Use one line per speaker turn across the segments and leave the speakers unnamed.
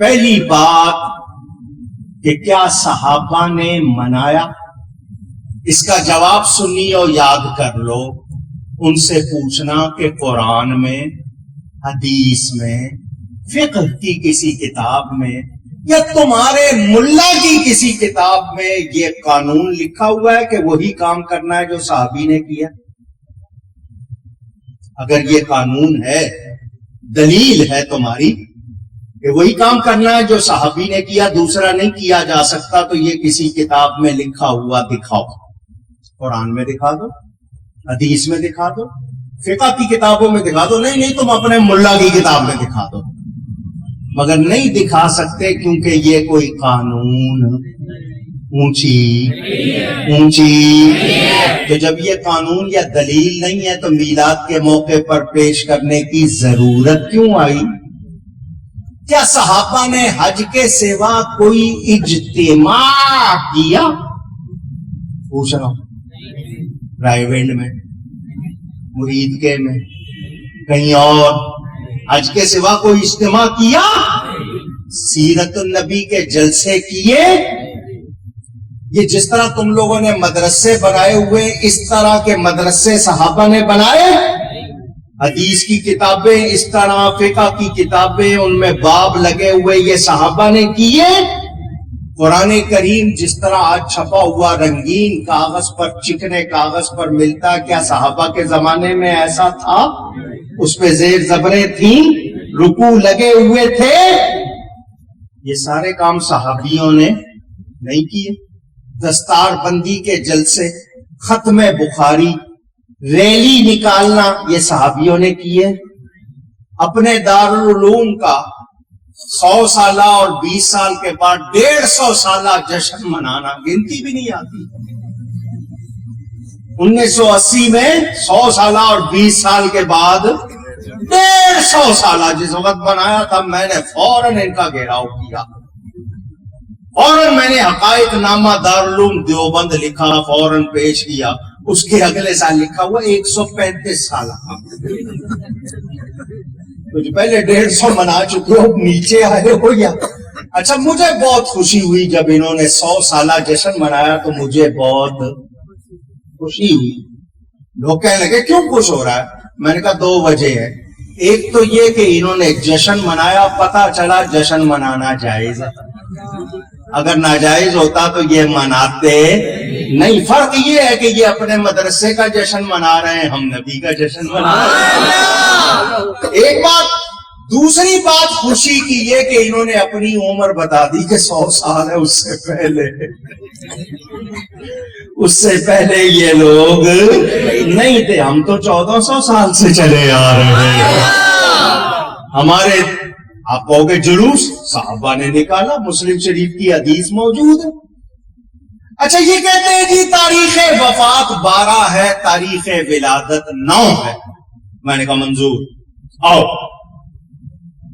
پہلی بات کہ کیا صحابہ نے منایا، اس کا جواب سنی اور یاد کر لو. ان سے پوچھنا کہ قرآن میں، حدیث میں، فقہ کی کسی کتاب میں یا تمہارے ملا کی کسی کتاب میں یہ قانون لکھا ہوا ہے کہ وہی کام کرنا ہے جو صحابی نے کیا؟ اگر یہ قانون ہے، دلیل ہے تمہاری کہ وہی کام کرنا ہے جو صحابی نے کیا، دوسرا نہیں کیا جا سکتا، تو یہ کسی کتاب میں لکھا ہوا دکھاؤ. قرآن میں دکھا دو، حدیث میں دکھا دو، فقہ کی کتابوں میں دکھا دو. نہیں تم اپنے ملا کی کتاب میں دکھا دو. مگر نہیں دکھا سکتے کیونکہ یہ کوئی قانون اونچی تو جب یہ قانون یا دلیل نہیں ہے تو میلاد کے موقع پر پیش کرنے کی ضرورت کیوں آئی؟ کیا صحابہ نے حج کے سوا کوئی اجتماع کیا؟ پوچھ رہا ہوں. رائیونڈ میں، مرید کے میں، کہیں اور حج کے سوا کوئی اجتماع کیا؟ سیرت النبی کے جلسے کیے؟ یہ جس طرح تم لوگوں نے مدرسے بنائے ہوئے، اس طرح کے مدرسے صحابہ نے بنائے؟ حدیث کی کتابیں اس طرح، فقہ کی کتابیں ان میں باب لگے ہوئے، یہ صحابہ نے کیے؟ قرآن کریم جس طرح آج چھپا ہوا رنگین کاغذ پر، چکنے کاغذ پر ملتا ہے، کیا صحابہ کے زمانے میں ایسا تھا؟ اس پہ زیر زبریں تھیں، رکوع لگے ہوئے تھے؟ یہ سارے کام صحابیوں نے نہیں کیے. دستار بندی کے جلسے، ختم بخاری، ریلی نکالنا، یہ صحابیوں نے کیے. اپنے دارالعلوم کا 100 سالہ اور 20 سال کے بعد 150 سالہ جشن منانا گنتی بھی نہیں آتی. 1980 میں 100 سالہ اور 20 سال کے بعد 150 سالہ جس وقت بنایا تھا، میں نے فوراً ان کا گھیراؤ کیا. فوراً میں نے حقائق نامہ دارالعلوم دیوبند لکھا، فوراً پیش کیا. اس کے اگلے سال لکھا ہوا 135 سالہ. کچھ پہلے 150 منا چکے ہو، نیچے آئے ہو یا؟ اچھا، مجھے بہت خوشی ہوئی جب انہوں نے 100 سالہ جشن منایا، تو مجھے بہت خوشی ہوئی. لوگ کہنے لگے کیوں خوش ہو رہا ہے؟ میں نے کہا 2 وجہ ہے. ایک تو یہ کہ انہوں نے جشن منایا، پتہ چلا جشن منانا جائز ہے. اگر ناجائز ہوتا تو یہ مناتے نہیں. فرق یہ ہے کہ یہ اپنے مدرسے کا جشن منا رہے ہیں، ہم نبی کا جشن منا رہے ہیں. ایک بات. دوسری بات خوشی کی یہ کہ انہوں نے اپنی عمر بتا دی کہ 100 سال ہے. اس سے پہلے یہ لوگ نہیں تھے. ہم تو 1400 سال سے چلے آ رہے ہیں. ہمارے، آپ کہو گے جلوس، صحابہ نے نکالا، مسلم شریف کی حدیث موجود ہے. اچھا، یہ کہتے ہیں جی تاریخ وفات 12 ہے، تاریخ ولادت 9 ہے. میں نے کہا منظور. آؤ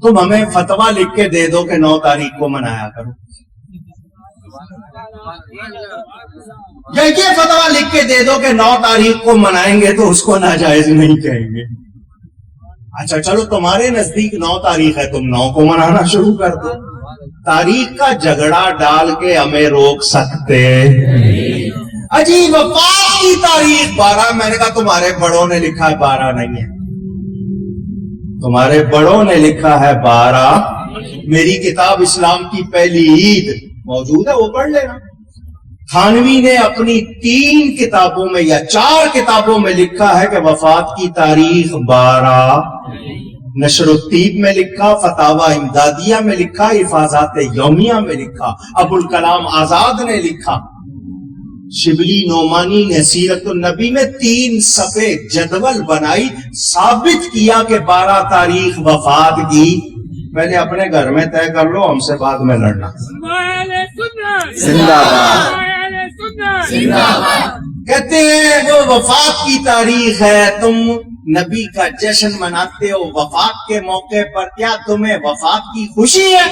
تم ہمیں فتویٰ لکھ کے دے دو کہ 9 تاریخ کو منایا کرو، یا یہ فتویٰ لکھ کے دے دو کہ 9 تاریخ کو منائیں گے تو اس کو ناجائز نہیں کہیں گے. اچھا چلو، تمہارے نزدیک 9 تاریخ ہے، تم 9 کو منانا شروع کر دو. تاریخ کا جھگڑا ڈال کے ہمیں روک سکتے؟ اجی وفات کی تاریخ 12. میں نے کہا تمہارے بڑوں نے لکھا ہے 12 نہیں ہے، تمہارے بڑوں نے لکھا ہے 12. میری کتاب اسلام کی پہلی عید موجود ہے، وہ پڑھ لینا. تھانوی نے اپنی 3 کتابوں میں یا 4 کتابوں میں لکھا ہے کہ وفات کی تاریخ 12. نشر الطیب میں لکھا، فتاوی امدادیہ میں لکھا، حفاظات یومیہ میں لکھا، ابوالکلام آزاد نے لکھا. شبلی نعمانی نے سیرت النبی میں 3 صفحے جدول بنائی، ثابت کیا کہ 12 تاریخ وفات کی. پہلے اپنے گھر میں طے کر لو، ہم سے بعد میں لڑنا. زندہ باد. کہتے ہیں وہ وفات کی تاریخ ہے، تم نبی کا جشن مناتے ہو وفات کے موقع پر، کیا تمہیں وفات کی خوشی ہے؟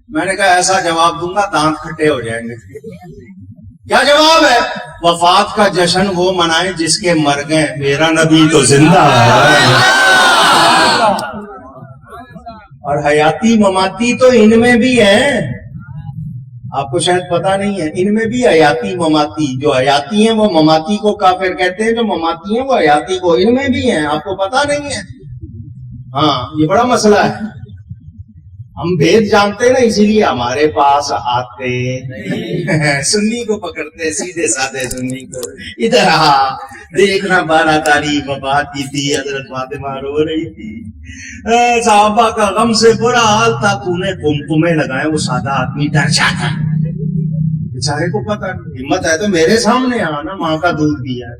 میں نے کہا ایسا جواب دوں گا دانت کھٹے ہو جائیں گے. کیا جواب ہے؟ وفات کا جشن وہ منائے جس کے مر گئے، میرا نبی تو زندہ ہے. اور حیاتی مماتی تو ان میں بھی ہیں. آپ کو شاید پتا نہیں ہے, ان میں بھی حیاتی مماتی. جو حیاتی ہیں وہ مماتی کو کافر کہتے ہیں, جو مماتی ہیں وہ حیاتی کو. ان میں بھی ہیں, آپ کو پتا نہیں ہے. ہاں, یہ بڑا مسئلہ ہے. ہم بھید جانتے نا, اسی لیے ہمارے پاس آتے. سنی کو پکڑتے, سیدھے سادے سنی کو. ادھر دیکھنا 12 تاریخ وفات کی تھی, حضرت فاطمہ رو رہی تھی, صحابہ کا غم سے برا حال تھا. تو نے کمکمے لگائے, وہ سادہ آدمی ڈر جاتا ہے. بیچارے کو پتا نہیں, ہمت ہے تو میرے سامنے آنا, ماں کا دودھ دیا ہے.